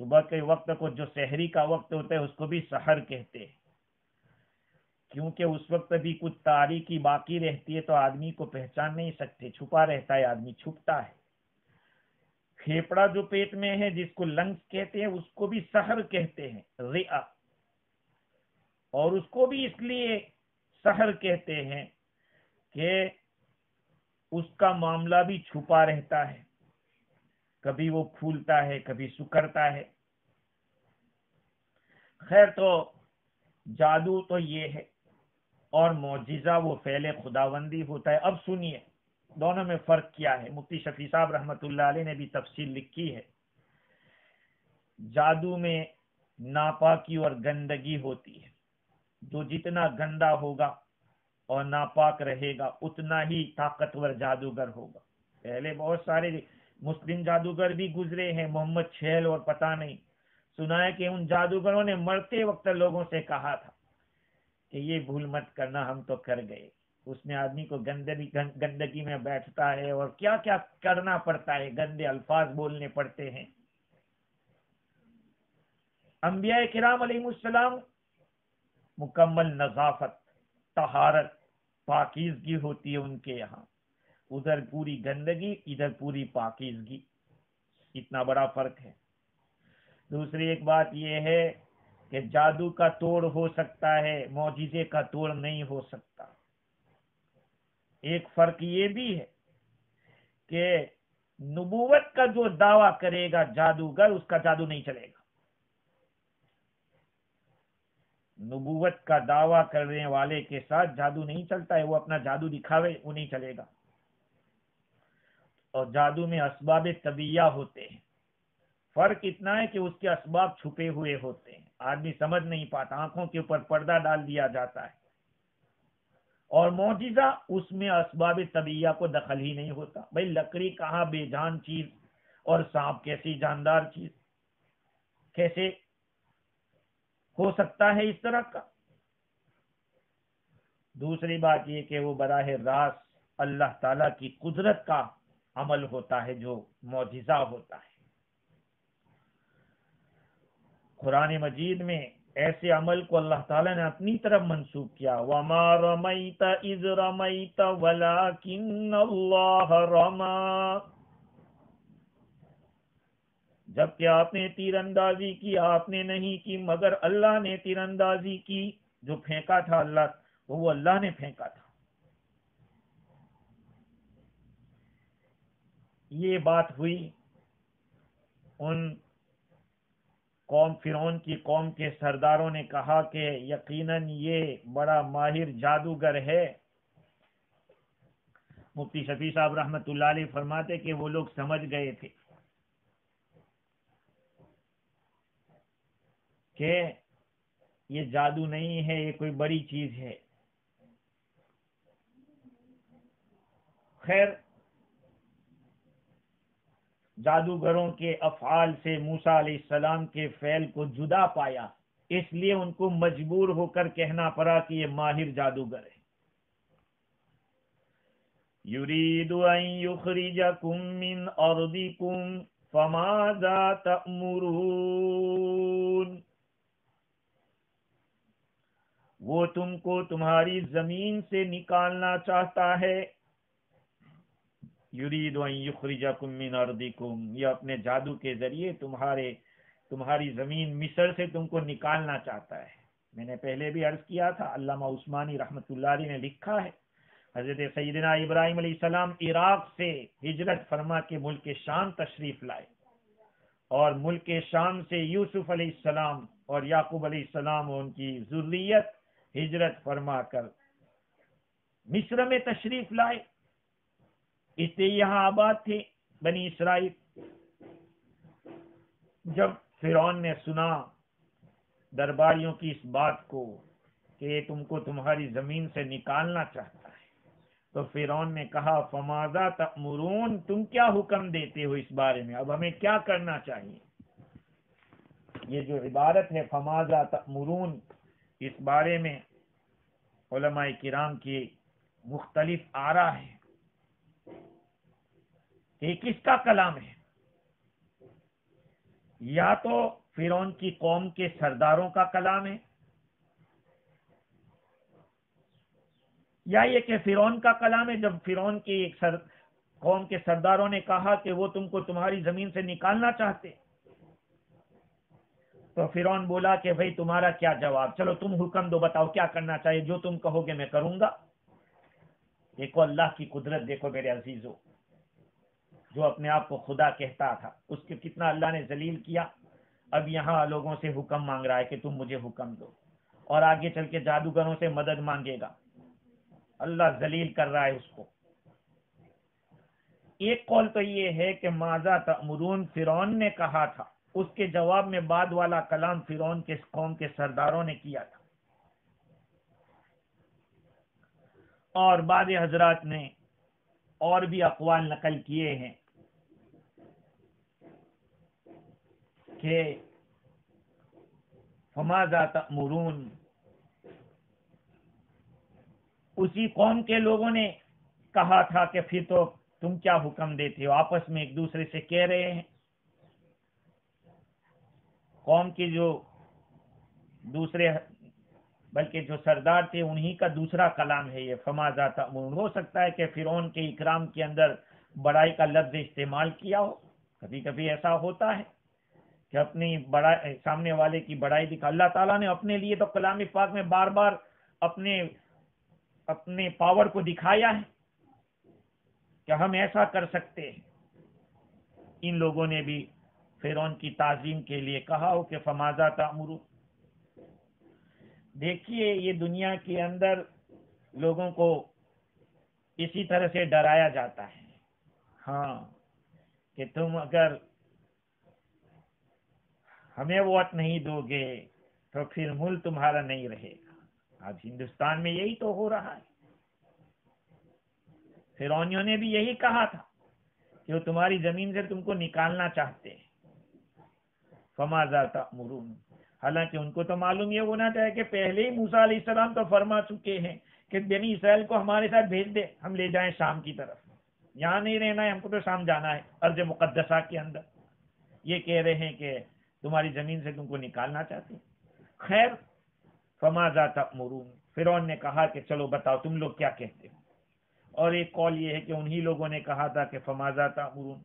A: صبح کے وقت کو جو سحری کا وقت ہوتا ہے اس کو بھی سحر کہتے ہیں، کیونکہ اس وقت بھی کچھ تاریکی باقی رہتی ہے تو آدمی کو پہچان نہیں سکتے، چھپا رہتا ہے، آدمی چھپتا ہے۔ پھیپڑا جو پیٹ میں ہے جس کو لنگس کہتے ہیں اس کو بھی سحر کہتے ہیں، رئہ، اور اس کو بھی اس لیے سحر کہتے ہیں کہ اس کا معاملہ بھی چھپا رہتا ہے، کبھی وہ پھولتا ہے کبھی سکڑتا ہے۔ خیر، تو جادو تو یہ ہے، اور معجزہ وہ فعل خداوندی ہوتا ہے۔ اب سنیے دونوں میں فرق کیا ہے۔ مفتی شفیع صاحب رحمۃ اللہ علیہ نے بھی تفصیل لکھی ہے۔ جادو میں ناپاکی اور گندگی ہوتی ہے، جو جتنا گندا ہوگا اور ناپاک رہے گا اتنا ہی طاقتور جادوگر ہوگا۔ پہلے بہت سارے مسلم جادوگر بھی گزرے ہیں، محمد چھیل اور پتہ نہیں، سنا ہے کہ ان جادوگروں نے مرتے وقت لوگوں سے کہا تھا کہ یہ بھول مت کرنا، ہم تو کر گئے۔ اس میں آدمی کو گندگی میں بیٹھتا ہے اور کیا کیا کرنا پڑتا ہے، گندے الفاظ بولنے پڑتے ہیں۔ انبیاء کرام علیہ السلام مکمل نظافت، طہارت، پاکیزگی ہوتی ہے ان کے یہاں، ادھر پوری گندگی ادھر پوری پاکیزگی، اتنا بڑا فرق ہے۔ دوسری ایک بات یہ ہے کہ جادو کا توڑ ہو سکتا ہے، معجزے کا توڑ نہیں ہو سکتا۔ ایک فرق یہ بھی ہے کہ نبوت کا جو دعویٰ کرے گا جادوگر اس کا جادو نہیں چلے گا۔ نبوت کا دعویٰ کرنے والے کے ساتھ جادو نہیں چلتا ہے، وہ اپنا جادو دکھاوے وہ نہیں چلے گا۔ اور جادو میں اسباب طبیعیہ ہوتے ہیں، فرق اتنا ہے کہ اس کے اسباب چھپے ہوئے ہوتے ہیں، آدمی سمجھ نہیں پاتا، آنکھوں کے اوپر پردہ ڈال دیا جاتا ہے۔ اور معجزہ اس میں اسباب طبیعیہ کو دخل ہی نہیں ہوتا۔ بھئی لکڑی کہاں بے جان چیز اور سانپ کیسی جاندار چیز، کیسے ہو سکتا ہے اس طرح کا؟ دوسری بات یہ کہ وہ براہ راست اللہ تعالی کی قدرت کا عمل ہوتا ہے جو معجزہ ہوتا ہے۔ قرآن مجید میں ایسے عمل کو اللہ تعالیٰ نے اپنی طرف منسوب کیا، وَمَا رَمَيْتَ إِذْ رَمَيْتَ وَلَكِنَّ اللَّهَ رَمَى، جبکہ آپ نے تیر اندازی کی آپ نے نہیں کی مگر اللہ نے تیر اندازی کی، جو پھینکا تھا اللہ، وہ اللہ نے پھینکا تھا۔ یہ بات ہوئی ان قوم فرعون کی قوم کے سرداروں نے کہا کہ یقیناً یہ بڑا ماہر جادوگر ہے۔ مفتی شفیع صاحب رحمۃ اللہ علیہ فرماتے کہ وہ لوگ سمجھ گئے تھے کہ یہ جادو نہیں ہے، یہ کوئی بڑی چیز ہے۔ خیر، جادوگروں کے افعال سے موسیٰ علیہ السلام کے فعل کو جدا پایا، اس لیے ان کو مجبور ہو کر کہنا پڑا کہ یہ ماہر جادوگر ہے۔ یرید ان یخرجکم من ارضکم فماذا تأمرون، وہ تم کو تمہاری زمین سے نکالنا چاہتا ہے۔ یرید ان یخرجکم من ارضکم، یہ اپنے جادو کے ذریعے تمہاری زمین مصر سے تم کو نکالنا چاہتا ہے۔ میں نے پہلے بھی عرض کیا تھا، علامہ عثمانی رحمۃ اللہ علیہ نے لکھا ہے حضرت سیدنا ابراہیم علیہ السلام عراق سے ہجرت فرما کے ملک شام تشریف لائے، اور ملک شام سے یوسف علیہ السلام اور یعقوب علیہ السلام اور ان کی ذریت ہجرت فرما کر مصر میں تشریف لائے، اس لیے یہاں آباد تھے بنی اسرائیل۔ جب فرعون نے سنا درباریوں کی اس بات کو کہ یہ تم کو تمہاری زمین سے نکالنا چاہتا ہے، تو فرعون نے کہا فماذا تأمرون، تم کیا حکم دیتے ہو اس بارے میں، اب ہمیں کیا کرنا چاہیے؟ یہ جو عبارت ہے فماذا تأمرون، اس بارے میں علماء کرام کی مختلف آراء ہے کہ کس کا کلام ہے، یا تو فرعون کی قوم کے سرداروں کا کلام ہے، یا یہ کہ فرعون کا کلام ہے جب فرعون کی قوم کے سرداروں نے کہا کہ وہ تم کو تمہاری زمین سے نکالنا چاہتے، تو فرعون بولا کہ بھئی تمہارا کیا جواب، چلو تم حکم دو، بتاؤ کیا کرنا چاہیے، جو تم کہو گے میں کروں گا۔ دیکھو اللہ کی قدرت، دیکھو میرے عزیزو، جو اپنے آپ کو خدا کہتا تھا اس کے کتنا اللہ نے ذلیل کیا، اب یہاں لوگوں سے حکم مانگ رہا ہے کہ تم مجھے حکم دو، اور آگے چل کے جادوگروں سے مدد مانگے گا، اللہ ذلیل کر رہا ہے اس کو۔ ایک قول تو یہ ہے کہ ماذا تأمرون فرعون نے کہا تھا، اس کے جواب میں بعد والا کلام فرعون کے قوم کے سرداروں نے کیا تھا، اور بعض حضرات نے اور بھی اقوال نقل کیے ہیں کہ فماذا تأمرون اسی قوم کے لوگوں نے کہا تھا کہ پھر تو تم کیا حکم دیتے ہو، آپس میں ایک دوسرے سے کہہ رہے ہیں، قوم کے جو دوسرے بلکہ جو سردار تھے انہی کا دوسرا کلام ہے یہ فماذا تأمرون۔ ہو سکتا ہے کہ فرعون کے اکرام کے اندر بڑائی کا لفظ استعمال کیا ہو، کبھی کبھی ایسا ہوتا ہے کہ اپنی بڑائی سامنے والے کی بڑائی دکھا، اللہ تعالیٰ نے اپنے لیے تو کلام پاک میں بار بار اپنے پاور کو دکھایا ہے کہ ہم ایسا کر سکتے ہیں۔ ان لوگوں نے بھی فرعون کی تعظیم کے لیے کہا ہو کہ فماذا تأمرون۔ دیکھیے یہ دنیا کے اندر لوگوں کو اسی طرح سے ڈرایا جاتا ہے، ہاں کہ تم اگر ہمیں ووٹ نہیں دو گے تو پھر ملک تمہارا نہیں رہے گا۔ آج ہندوستان میں یہی تو ہو رہا ہے، فرعونیوں نے بھی یہی کہا تھا کہ وہ تمہاری زمین سے تم کو نکالنا چاہتے ہیں، فماذا تأمرون۔ حالانکہ ان کو تو معلوم یہ ہونا چاہیے کہ پہلے ہی موسیٰ علیہ السلام تو فرما چکے ہیں کہ بنی اسرائیل کو ہمارے ساتھ بھیج دے، ہم لے جائیں شام کی طرف، یہاں نہیں رہنا ہے ہم کو، تو شام جانا ہے ارض مقدسہ کے اندر۔ یہ کہہ رہے ہیں کہ تمہاری زمین سے تم کو نکالنا چاہتے ہیں۔ خیر فماذا تأمرون، فرعون نے کہا کہ چلو بتاؤ تم لوگ کیا کہتے ہو، اور ایک قول یہ ہے کہ انہی لوگوں نے کہا تھا کہ فماذا تأمرون۔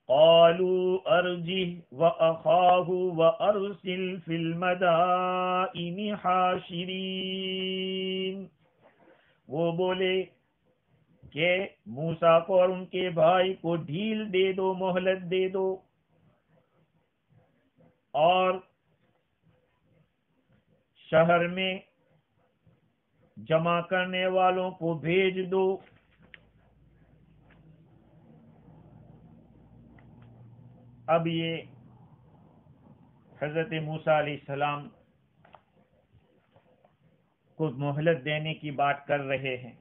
A: قالوا ارجه واخاه وارسل في المدائن حاشرین، وہ بولے کہ موسیٰ کو اور ان کے بھائی کو ڈھیل دے دو، مہلت دے دو، اور شہر میں جمع کرنے والوں کو بھیج دو۔ اب یہ حضرت موسیٰ علیہ السلام کو مہلت دینے کی بات کر رہے ہیں۔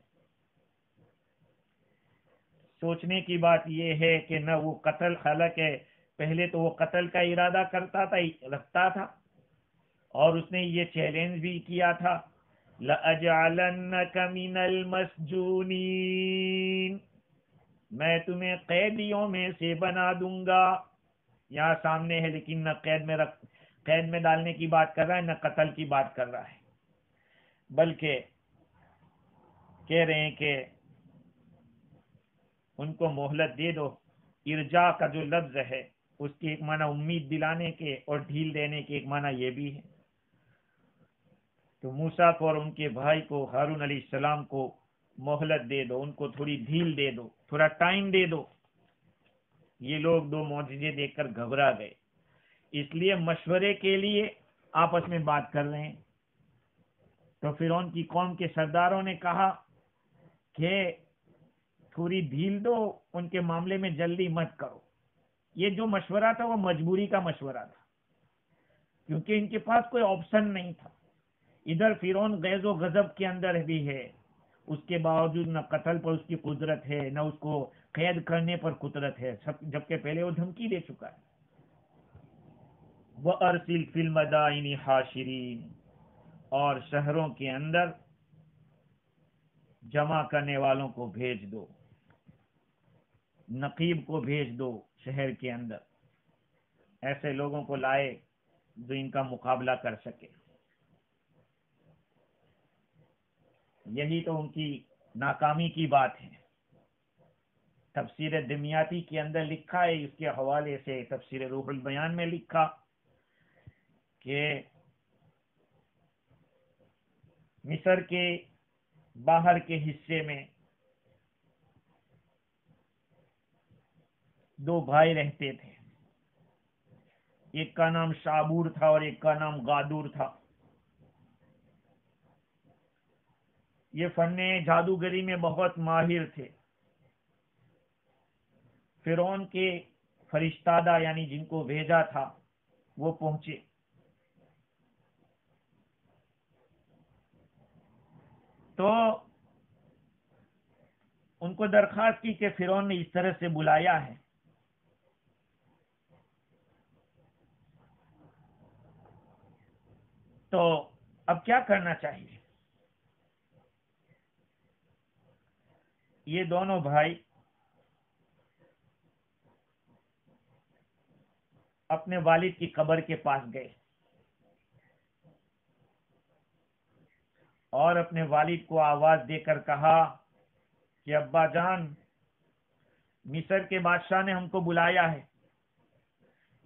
A: سوچنے کی بات یہ ہے کہ نہ وہ قتل، حالانکہ پہلے تو وہ قتل کا ارادہ رکھتا تھا، اور اس نے یہ چیلنج بھی کیا تھا لَأَجْعَلَنَّكَ مِنَ الْمَسْجُونِينَ، میں تمہیں قیدیوں میں سے بنا دوں گا۔ یہاں سامنے ہے لیکن نہ قید میں ڈالنے کی بات کر رہا ہے، نہ قتل کی بات کر رہا ہے، بلکہ کہہ رہے ہیں کہ ان کو مہلت دے دو۔ ارجاء کا جو لفظ ہے اس کی ایک معنی امید دلانے کے اور ڈھیل دینے کے ایک معنی یہ بھی ہے۔ تو موسیٰ کو اور ان کے بھائی کو ہارون علیہ السلام کو مہلت دے دو، ان کو تھوڑی ڈھیل دے دو، تھوڑا ٹائم دے دو۔ یہ لوگ دو معجزے دیکھ کر گھبرا گئے، اس لیے مشورے کے لیے آپس میں بات کر رہے ہیں۔ تو فرعون کی قوم کے سرداروں نے کہا کہ تھوڑی ڈھیل دو، ان کے معاملے میں جلدی مت کرو۔ یہ جو مشورہ تھا وہ مجبوری کا مشورہ تھا، کیونکہ ان کے پاس کوئی آپشن نہیں تھا۔ ادھر فرعون غیظ و غضب کے اندر بھی ہے، اس کے باوجود نہ قتل پر اس کی قدرت ہے، نہ اس کو قید کرنے پر قدرت ہے، جبکہ پہلے وہ دھمکی دے چکا ہے۔ وَأَرْسِلْ فِي الْمَدَائِنِ حَاشِرِينَ، اور شہروں کے اندر جمع کرنے والوں کو بھیج دو، نقیب کو بھیج دو شہر کے اندر، ایسے لوگوں کو لائے جو ان کا مقابلہ کر سکے۔ یہی تو ان کی ناکامی کی بات ہے۔ تفسیر دمیاتی کے اندر لکھا ہے، اس کے حوالے سے تفسیر روح البیان میں لکھا کہ مصر کے باہر کے حصے میں دو بھائی رہتے تھے، ایک کا نام شابور تھا اور ایک کا نام غادور تھا۔ یہ فن جادوگری میں بہت ماہر تھے۔ فرعون کے فرشتادہ یعنی جن کو بھیجا تھا وہ پہنچے، تو ان کو درخواست کی کہ فرعون نے اس طرح سے بلایا ہے، تو اب کیا کرنا چاہیے؟ یہ دونوں بھائی اپنے والد کی قبر کے پاس گئے اور اپنے والد کو آواز دے کر کہا کہ ابا جان، مصر کے بادشاہ نے ہم کو بلایا ہے،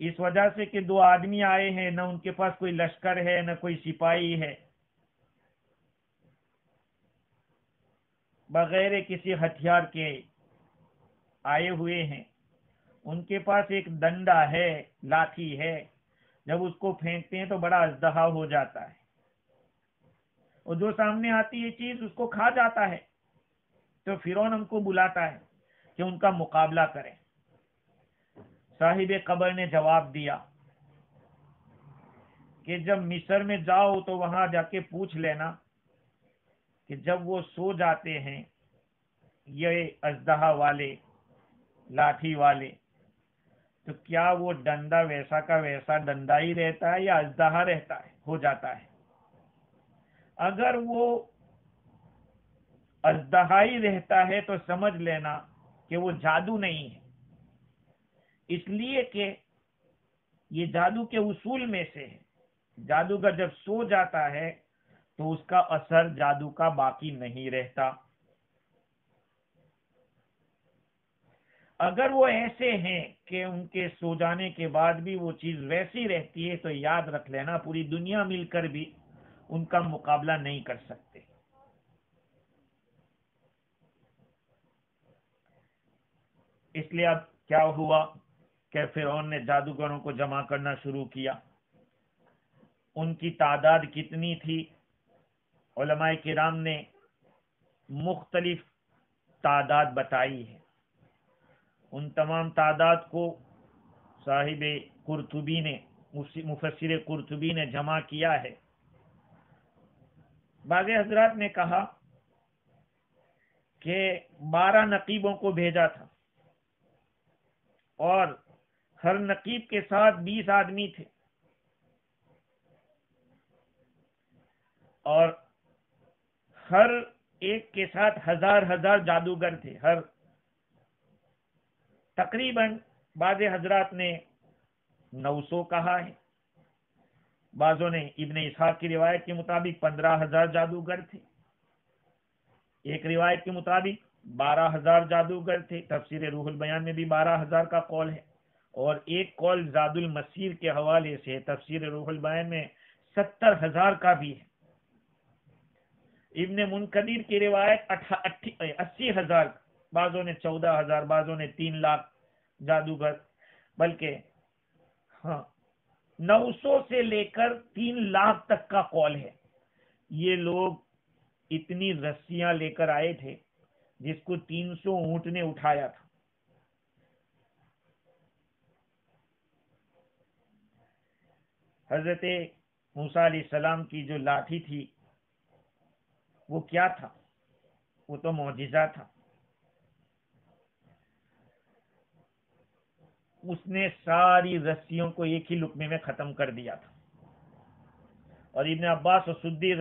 A: اس وجہ سے کہ دو آدمی آئے ہیں، نہ ان کے پاس کوئی لشکر ہے نہ کوئی سپاہی ہے، بغیر کسی ہتھیار کے آئے ہوئے ہیں۔ ان کے پاس ایک ڈنڈا ہے، لاٹھی ہے، جب اس کو پھینکتے ہیں تو بڑا اژدہا ہو جاتا ہے، اور جو سامنے آتی ہے چیز اس کو کھا جاتا ہے۔ تو فرعون ہم کو بلاتا ہے کہ ان کا مقابلہ کریں۔ صاحب قبر نے جواب دیا کہ جب مصر میں جاؤ تو وہاں جا کے پوچھ لینا کہ جب وہ سو جاتے ہیں یہ اژدہا والے، لاٹھی والے، تو کیا وہ ڈنڈا ویسا کا ویسا ڈنڈا ہی رہتا ہے یا اژدہا رہتا ہے، ہو جاتا ہے؟ اگر وہ اژدہا ہی رہتا ہے تو سمجھ لینا کہ وہ جادو نہیں ہے، اس لیے کہ یہ جادو کے اصول میں سے ہے۔ جادوگر جب سو جاتا ہے تو اس کا اثر جادو کا باقی نہیں رہتا۔ اگر وہ ایسے ہیں کہ ان کے سو جانے کے بعد بھی وہ چیز ویسی رہتی ہے تو یاد رکھ لینا پوری دنیا مل کر بھی ان کا مقابلہ نہیں کر سکتے۔ اس لیے اب کیا ہوا کہ فرعون نے جادوگروں کو جمع کرنا شروع کیا۔ ان کی تعداد کتنی تھی؟ علماء کرام نے مختلف تعداد بتائی ہے۔ ان تمام تعداد کو صاحب قرطبی نے، مفسر قرطبی نے جمع کیا ہے۔ بعض حضرات نے کہا کہ 12 نقیبوں کو بھیجا تھا اور ہر نقیب کے ساتھ 20 آدمی تھے، اور ہر ایک کے ساتھ ہزار جادوگر تھے۔ ہر تقریباً بعض حضرات نے 900 کہا ہے، بعضوں نے ابن اسحاق کی روایت کے مطابق 15,000 جادوگر تھے، ایک روایت کے مطابق 12,000 جادوگر تھے، تفسیر روح البیان میں بھی 12,000 کا قول ہے، اور ایک قول زاد المسیر کے حوالے سے تفسیر روح البیان میں 70,000 کا بھی ہے۔ ابن منقدر کی روایت 80,000، بعضوں نے 14,000، بعضوں نے 3 لاکھ جادوگر، بلکہ 900 سے لے کر 3 لاکھ تک کا قول ہے۔ یہ لوگ اتنی رسیاں لے کر آئے تھے جس کو 300 اونٹ نے اٹھایا تھا۔ حضرت موسیٰ علیہ السلام کی جو لاٹھی تھی وہ کیا تھا؟ وہ تو معجزہ تھا. اس نے ساری رسیوں کو ایک ہی لقمے میں ختم کر دیا تھا. اور ابن عباس و سدی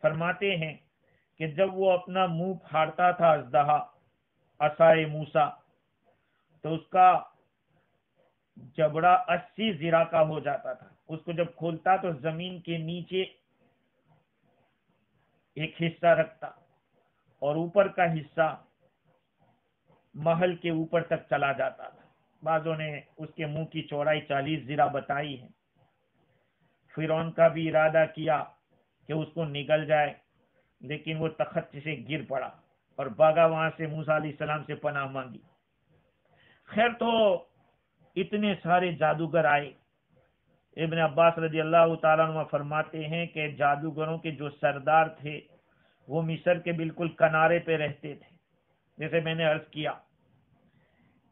A: فرماتے ہیں کہ جب وہ اپنا منہ پھاڑتا تھا اژدہا عصائے موسیٰ تو اس کا جبڑا 80 ذراع کا ہو جاتا تھا. اس کو جب کھولتا تو زمین کے نیچے ایک حصہ رکھتا اور اوپر کا حصہ محل کے اوپر تک چلا جاتا تھا. بعضوں نے اس کے منہ کی چوڑائی 40 ذراع بتائی ہے. فرعون کا بھی ارادہ کیا کہ اس کو نگل جائے، لیکن وہ تخت سے گر پڑا اور بھاگا وہاں سے، موسیٰ علیہ السلام سے پناہ مانگی. خیر تو اتنے سارے جادوگر آئے. ابن عباس رضی اللہ تعالیٰ عنہ فرماتے ہیں کہ جادوگروں کے جو سردار تھے وہ مصر کے بالکل کنارے پہ رہتے تھے. جیسے میں نے عرض کیا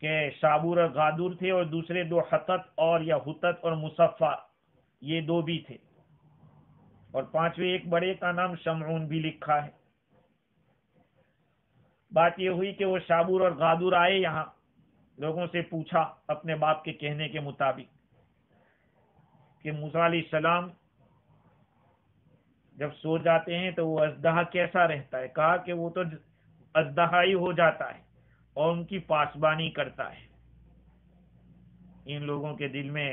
A: کہ شابور اور غادور تھے، اور دوسرے دو حطت اور یا حطت اور مصفہ، یہ دو بھی تھے، اور پانچویں ایک بڑے کا نام شمعون بھی لکھا ہے. بات یہ ہوئی کہ وہ شابور اور غادور آئے یہاں، لوگوں سے پوچھا اپنے باپ کے کہنے کے مطابق کہ موسیٰ علیہ السلام جب سو جاتے ہیں تو وہ اژدہا کیسا رہتا ہے؟ کہا کہ وہ تو اژدہا ہی ہو جاتا ہے اور ان کی پاسبانی کرتا ہے. ان لوگوں کے دل میں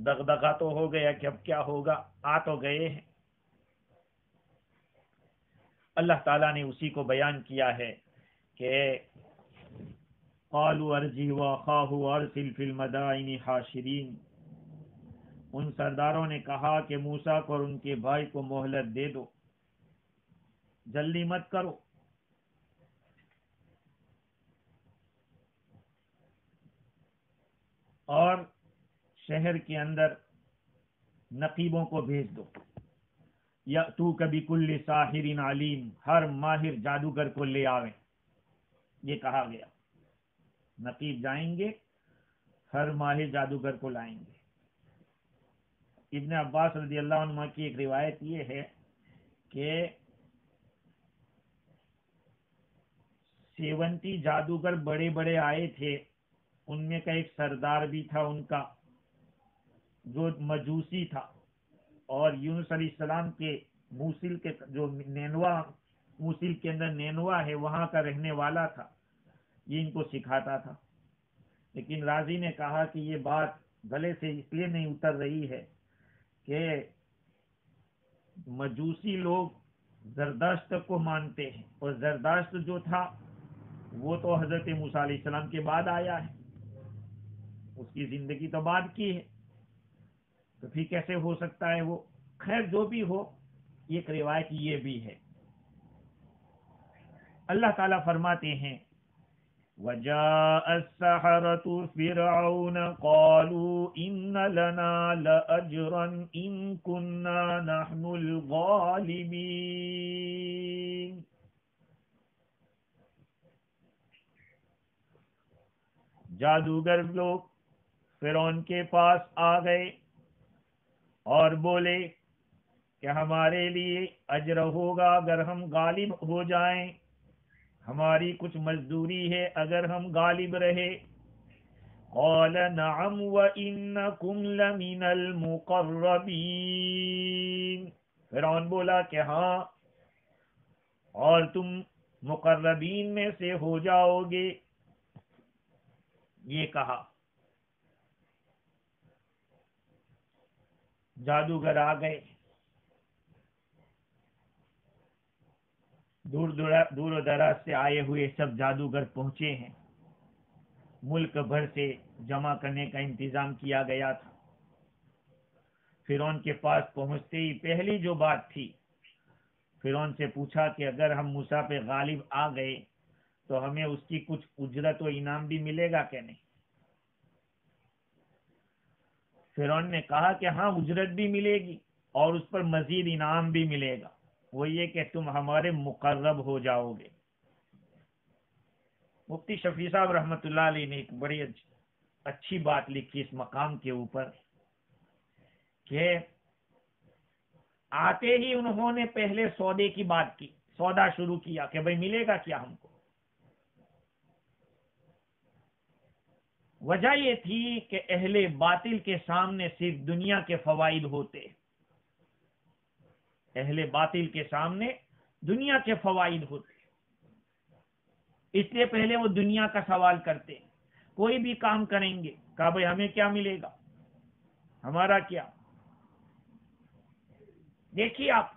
A: دغدغہ تو ہو گیا کہ اب کیا ہوگا، آ تو گئے ہیں. اللہ تعالیٰ نے اسی کو بیان کیا ہے کہ قالوا ارجه واخاه وارسل في المدائن حاشرین. ان سرداروں نے کہا کہ موسیٰ کو اور ان کے بھائی کو مہلت دے دو، جلدی مت کرو. اور شہر کے اندر نقیبوں کو بھیج دو. یأتوک بکل ساحر علیم، ہر ماہر جادوگر کو لے آویں. یہ کہا گیا نقیب جائیں گے، ہر ماہر جادوگر کو لائیں گے. ابن عباس رضی اللہ عنہ کی ایک روایت یہ ہے کہ 70 جادوگر بڑے بڑے آئے تھے. ان میں کا ایک سردار بھی تھا ان کا جو مجوسی تھا، اور یونس علیہ السلام کے موصل کے جو نینوا، موصل کے اندر نینوا ہے، وہاں کا رہنے والا تھا. یہ ان کو سکھاتا تھا. لیکن راضی نے کہا کہ یہ بات گلے سے اس لیے نہیں اتر رہی ہے کہ مجوسی لوگ زرداشت کو مانتے ہیں، اور زرداشت جو تھا وہ تو حضرت موسیٰ علیہ السلام کے بعد آیا ہے، اس کی زندگی تو بعد کی ہے، تو پھر کیسے ہو سکتا ہے وہ؟ خیر جو بھی ہو، ایک روایت یہ بھی ہے. اللہ تعالیٰ فرماتے ہیں وَجَاءَ السَّحَرَةُ فِرْعَوْنَ قَالُوا إِنَّ لَنَا لَأَجْرًا إِن كُنَّا نَحْنُ الْغَالِبِينَ. جادوگر لوگ فرعون کے پاس آ گئے اور بولے کہ ہمارے لیے اجر ہوگا اگر ہم غالب ہو جائیں، ہماری کچھ مزدوری ہے اگر ہم غالب رہے. قال نعم وَإِنَّكُمْ لَمِنَ الْمُقَرَّبِينَ. فرعون بولا کہ ہاں، اور تم مقربین میں سے ہو جاؤ گے. یہ کہا. جادوگر آ گئے، دور و دراز سے آئے ہوئے سب جادوگر پہنچے ہیں. ملک بھر سے جمع کرنے کا انتظام کیا گیا تھا. فرعون کے پاس پہنچتے ہی پہلی جو بات تھی، فرعون سے پوچھا کہ اگر ہم موسیٰ پہ غالب آ گئے تو ہمیں اس کی کچھ اجرت و انعام بھی ملے گا کہ نہیں؟ فرعون نے کہا کہ ہاں، اجرت بھی ملے گی اور اس پر مزید انعام بھی ملے گا، وہ یہ کہ تم ہمارے مقرب ہو جاؤ گے. مفتی شفیع صاحب رحمۃ اللہ علیہ نے ایک بڑی اچھی بات لکھی اس مقام کے اوپر کہ آتے ہی انہوں نے پہلے سودے کی بات کی، سودا شروع کیا کہ بھئی ملے گا کیا ہم کو۔ وجہ یہ تھی کہ اہل باطل کے سامنے صرف دنیا کے فوائد ہوتے، اہل باطل کے سامنے دنیا کے فوائد ہوتے، اس لیے پہلے وہ دنیا کا سوال کرتے۔ کوئی بھی کام کریں گے، کہا بھئی ہمیں کیا ملے گا، ہمارا کیا۔ دیکھیے آپ،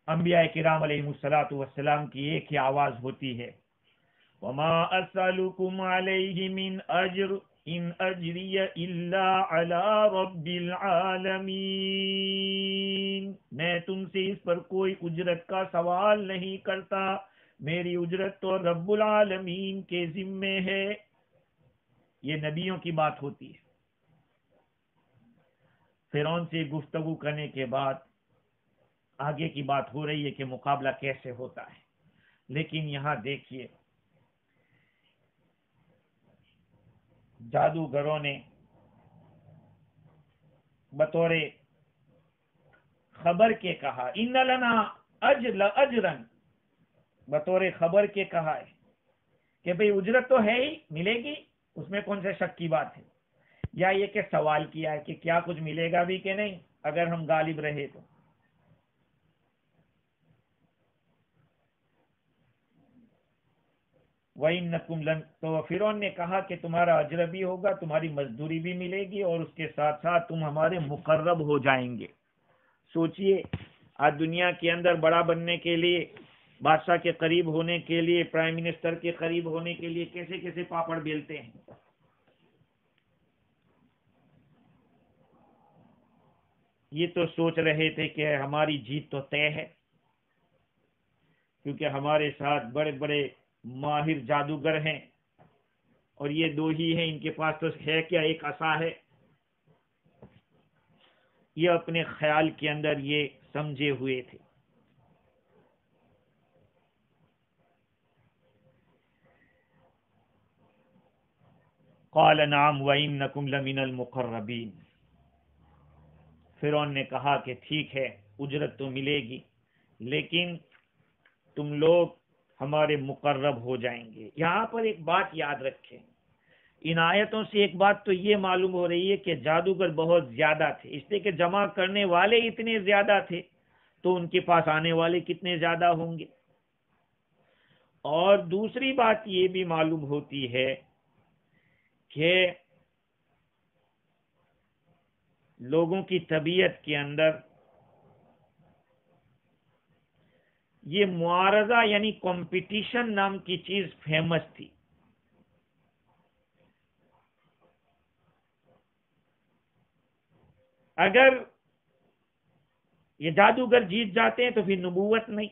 A: انبیاء کرام علیہ الصلوۃ والسلام کی ایک ہی آواز ہوتی ہے، وَمَا أَسْأَلُكُمْ عَلَيْهِ مِنْ أَجْرٍ إِنْ أَجْرِيَ إِلَّا عَلَى رَبِّ الْعَالَمِينَ۔ میں تم سے اس پر کوئی اجرت کا سوال نہیں کرتا، میری اجرت تو رب العالمین کے ذمے ہے۔ یہ نبیوں کی بات ہوتی ہے۔ فرعون سے گفتگو کرنے کے بعد آگے کی بات ہو رہی ہے کہ مقابلہ کیسے ہوتا ہے، لیکن یہاں دیکھیے جادوگروں نے بطور خبر کے کہا، ان لنا اجرا، بطور خبر کے کہا ہے کہ بھئی اجرت تو ہے ہی، ملے گی، اس میں کون سے شک کی بات ہے، یا یہ کہ سوال کیا ہے کہ کیا کچھ ملے گا بھی کہ نہیں اگر ہم غالب رہے تو۔ وَإِنَّكُمْ لَن، تو فرعون نے کہا کہ تمہارا اجر بھی ہوگا، تمہاری مزدوری بھی ملے گی، اور اس کے ساتھ ساتھ تم ہمارے مقرب ہو جائیں گے۔ سوچئے آج دنیا کے اندر بڑا بننے کے لیے، بادشاہ کے قریب ہونے کے لیے، پرائم منسٹر کے قریب ہونے کے لیے کیسے کیسے پاپڑ بیلتے ہیں۔ یہ تو سوچ رہے تھے کہ ہماری جیت تو طے ہے، کیونکہ ہمارے ساتھ بڑے بڑے ماہر جادوگر ہیں، اور یہ دو ہی ہیں، ان کے پاس تو ہے کیا، ایک عصا ہے۔ یہ اپنے خیال کے اندر یہ سمجھے ہوئے تھے۔ قال نعم وَإِنَّكُمْ لَمِنَ الْمُقَرَّبِينَ، فرعون نے کہا کہ ٹھیک ہے، اجرت تو ملے گی، لیکن تم لوگ ہمارے مقرب ہو جائیں گے۔ یہاں پر ایک بات یاد رکھیں، ان آیتوں سے ایک بات تو یہ معلوم ہو رہی ہے کہ جادوگر بہت زیادہ تھے، اس لیے کہ جمع کرنے والے اتنے زیادہ تھے تو ان کے پاس آنے والے کتنے زیادہ ہوں گے۔ اور دوسری بات یہ بھی معلوم ہوتی ہے کہ لوگوں کی طبیعت کے اندر یہ معارضہ یعنی کمپٹیشن نام کی چیز فیمس تھی۔ اگر یہ جادوگر جیت جاتے ہیں تو پھر نبوت نہیں،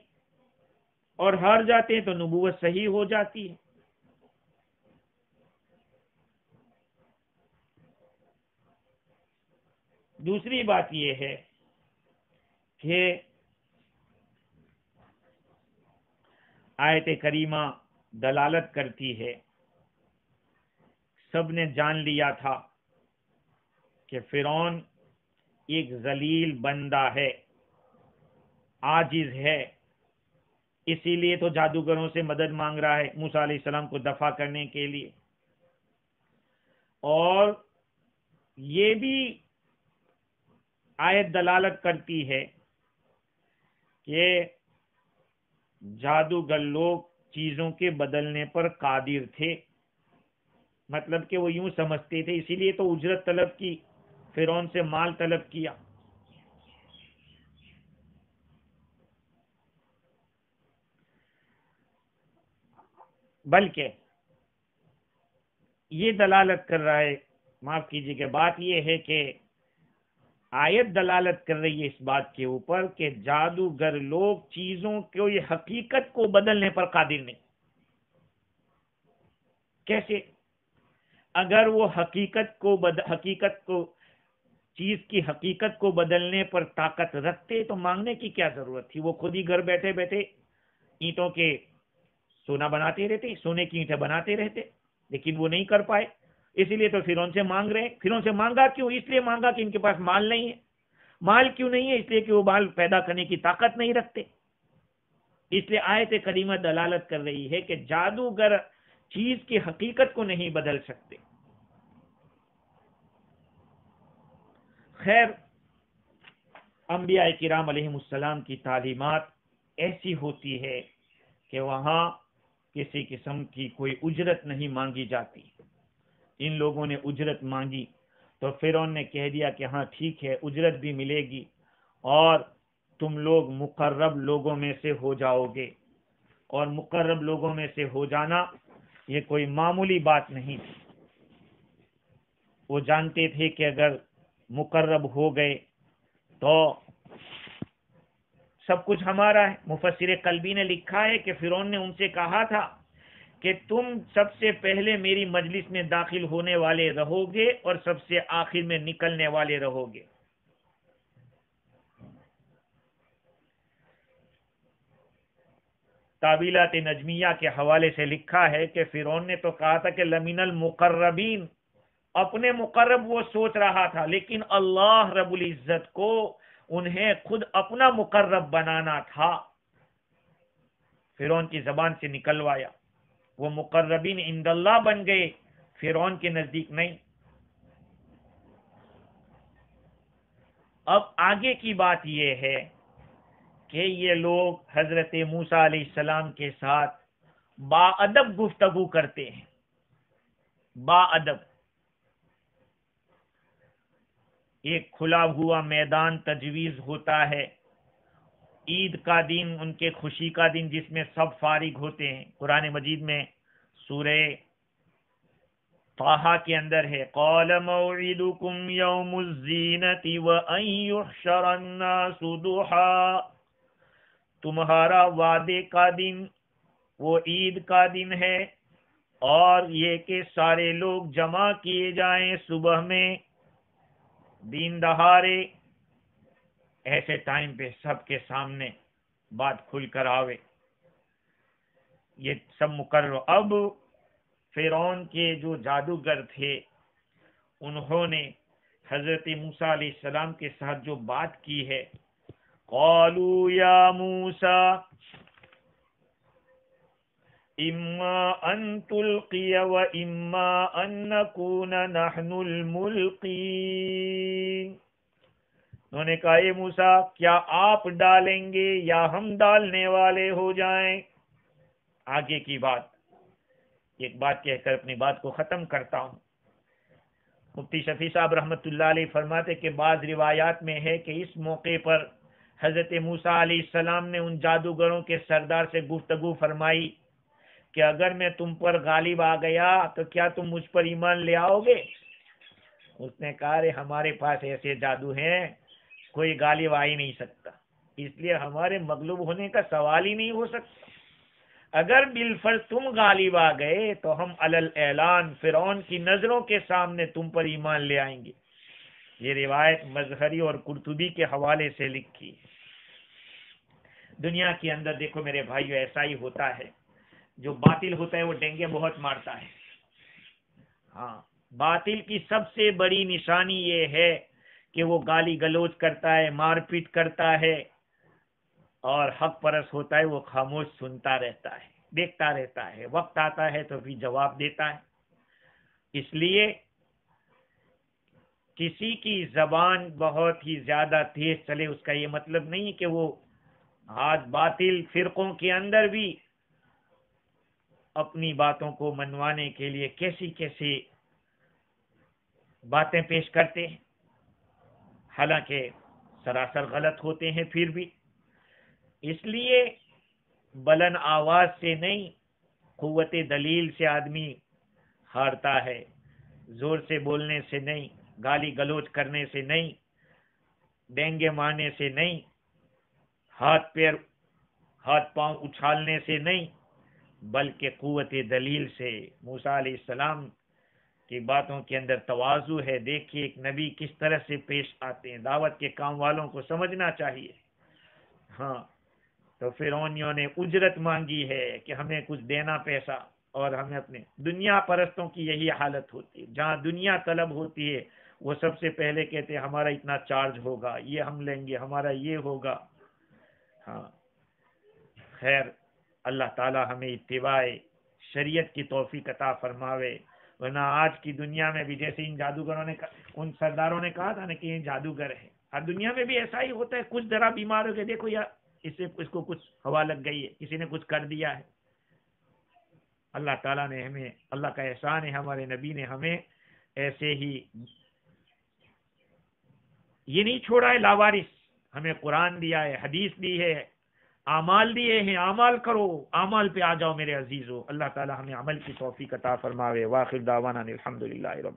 A: اور ہار جاتے ہیں تو نبوت صحیح ہو جاتی ہے۔ دوسری بات یہ ہے کہ آیت کریمہ دلالت کرتی ہے، سب نے جان لیا تھا کہ فرعون ایک ذلیل بندہ ہے، عاجز ہے، اسی لیے تو جادوگروں سے مدد مانگ رہا ہے موسیٰ علیہ السلام کو دفع کرنے کے لیے۔ اور یہ بھی آیت دلالت کرتی ہے کہ جادوگر لوگ چیزوں کے بدلنے پر قادر تھے، مطلب کہ وہ یوں سمجھتے تھے، اسی لیے تو اجرت طلب کی، فرعون سے مال طلب کیا۔ بلکہ یہ دلالت کر رہا ہے، معاف کیجیے کہ بات یہ ہے کہ آیت دلالت کر رہی ہے اس بات کے اوپر کہ جادوگر لوگ چیزوں کو یہ حقیقت کو بدلنے پر قادر نہیں۔ کیسے؟ اگر وہ چیز کی حقیقت کو بدلنے پر طاقت رکھتے تو مانگنے کی کیا ضرورت تھی؟ وہ خود ہی گھر بیٹھے بیٹھے اینٹوں کے سونا بناتے رہتے، سونے کی اینٹیں بناتے رہتے۔ لیکن وہ نہیں کر پائے، اسی لیے تو فرعون سے مانگ رہے ہیں۔ فرعون سے مانگا کیوں؟ اس لیے مانگا کہ ان کے پاس مال نہیں ہے۔ مال کیوں نہیں ہے؟ اس لیے کہ وہ مال پیدا کرنے کی طاقت نہیں رکھتے۔ اس لیے آیت کریمہ دلالت کر رہی ہے کہ جادوگر چیز کی حقیقت کو نہیں بدل سکتے۔ خیر، انبیاء کرام علیہم السلام کی تعلیمات ایسی ہوتی ہے کہ وہاں کسی قسم کی کوئی اجرت نہیں مانگی جاتی۔ ان لوگوں نے اجرت مانگی تو فرعون نے کہہ دیا کہ ہاں ٹھیک ہے، اجرت بھی ملے گی اور تم لوگ مقرب لوگوں میں سے ہو جاؤ گے۔ اور مقرب لوگوں میں سے ہو جانا یہ کوئی معمولی بات نہیں تھی۔ وہ جانتے تھے کہ اگر مقرب ہو گئے تو سب کچھ ہمارا ہے۔ مفسر قلبی نے لکھا ہے کہ فرعون نے ان سے کہا تھا کہ تم سب سے پہلے میری مجلس میں داخل ہونے والے رہو گے اور سب سے آخر میں نکلنے والے رہو گے۔ تعویلات نجمیہ کے حوالے سے لکھا ہے کہ فرعون نے تو کہا تھا کہ لمن المقربین، اپنے مقرب وہ سوچ رہا تھا، لیکن اللہ رب العزت کو انہیں خود اپنا مقرب بنانا تھا، فرعون کی زبان سے نکلوایا۔ وہ مقربین عند اللہ بن گئے، فرعون کے نزدیک نہیں۔ اب آگے کی بات یہ ہے کہ یہ لوگ حضرت موسیٰ علیہ السلام کے ساتھ با ادب گفتگو کرتے ہیں۔ با ادب، ایک کھلا ہوا میدان تجویز ہوتا ہے، عید کا دن ان کے خوشی کا دن جس میں سب فارغ ہوتے ہیں۔ قرآن مجید میں سورہ طٰہٰ کے اندر ہے قَالَ مَوْعِدُكُمْ يَوْمُ الزِّينَةِ وَأَن يُحْشَرَ النَّاسُ ضُحًى، تمہارا وعدے کا دن وہ عید کا دن ہے، اور یہ کہ سارے لوگ جمع کیے جائیں صبح میں دن دہاڑے، ایسے ٹائم پہ سب کے سامنے بات کھل کر آوے۔ یہ سب مقرر۔ اب فرعون کے جو جادوگر تھے انہوں نے حضرت موسیٰ علیہ السلام کے ساتھ جو بات کی ہے، قالوا یا موسیٰ اما ان تلقی و اما ان نکون نحن الملقین، انہوں نے کہا اے موسیٰ کیا آپ ڈالیں گے یا ہم ڈالنے والے ہو جائیں۔ آگے کی بات، ایک بات کہہ کر اپنی بات کو ختم کرتا ہوں۔ مفتی شفیع صاحب رحمۃ اللہ علیہ فرماتے کہ بعض روایات میں ہے کہ اس موقع پر حضرت موسیٰ علیہ السلام نے ان جادوگروں کے سردار سے گفتگو فرمائی کہ اگر میں تم پر غالب آ گیا تو کیا تم مجھ پر ایمان لے آؤ گے؟ اس نے کہا ارے ہمارے پاس ایسے جادو ہیں کوئی غالب آ ہی نہیں سکتا، اس لیے ہمارے مغلوب ہونے کا سوال ہی نہیں ہو سکتا۔ اگر بالفرض تم غالب آ گئے تو ہم علل اعلان فرعون کی نظروں کے سامنے تم پر ایمان لے آئیں گے۔ یہ روایت مظہری اور قرطبی کے حوالے سے لکھی ہے۔ دنیا کے اندر دیکھو میرے بھائیو، ایسا ہی ہوتا ہے، جو باطل ہوتا ہے وہ ڈینگے بہت مارتا ہے۔ ہاں، باطل کی سب سے بڑی نشانی یہ ہے کہ وہ گالی گلوچ کرتا ہے، مار پیٹ کرتا ہے، اور حق پرست ہوتا ہے وہ خاموش سنتا رہتا ہے، دیکھتا رہتا ہے، وقت آتا ہے تو بھی جواب دیتا ہے۔ اس لیے کسی کی زبان بہت ہی زیادہ تیز چلے اس کا یہ مطلب نہیں کہ وہ آج باطل فرقوں کے اندر بھی اپنی باتوں کو منوانے کے لیے کیسی کیسی باتیں پیش کرتے ہیں، حالانکہ سراسر غلط ہوتے ہیں پھر بھی۔ اس لیے بلند آواز سے نہیں، قوت دلیل سے آدمی ہارتا ہے، زور سے بولنے سے نہیں، گالی گلوچ کرنے سے نہیں، ڈینگے مارنے سے نہیں، ہاتھ پاؤں اچھالنے سے نہیں، بلکہ قوت دلیل سے۔ موسیٰ علیہ السلام کی باتوں کے اندر تواضع ہے۔ دیکھیے ایک نبی کس طرح سے پیش آتے ہیں، دعوت کے کام والوں کو سمجھنا چاہیے۔ ہاں، تو فرعونیوں نے اجرت مانگی ہے کہ ہمیں کچھ دینا پیسہ، اور ہمیں اپنے دنیا پرستوں کی یہی حالت ہوتی ہے، جہاں دنیا طلب ہوتی ہے وہ سب سے پہلے کہتے ہیں ہمارا اتنا چارج ہوگا، یہ ہم لیں گے، ہمارا یہ ہوگا۔ ہاں خیر، اللہ تعالی ہمیں اتباع شریعت کی توفیق عطا فرماوے، ورنہ آج کی دنیا میں بھی جیسے ان جادوگروں نے ان سرداروں نے کہا تھا نا کہ یہ جادوگر ہے، ہر دنیا میں بھی ایسا ہی ہوتا ہے، کچھ ذرا بیمار ہو گئے، دیکھو یار اس کو کچھ ہوا لگ گئی ہے، کسی نے کچھ کر دیا ہے۔ اللہ تعالیٰ نے ہمیں، اللہ کا احسان ہے، ہمارے نبی نے ہمیں ایسے ہی یہ نہیں چھوڑا ہے لاوارث، ہمیں قرآن دیا ہے، حدیث دی ہے، اعمال دیے ہیں، اعمال کرو، اعمال پہ آ جاؤ میرے عزیزو۔ اللہ تعالیٰ ہمیں عمل کی توفیق عطا فرماوے۔ واخر دعوانا الحمدللہ رب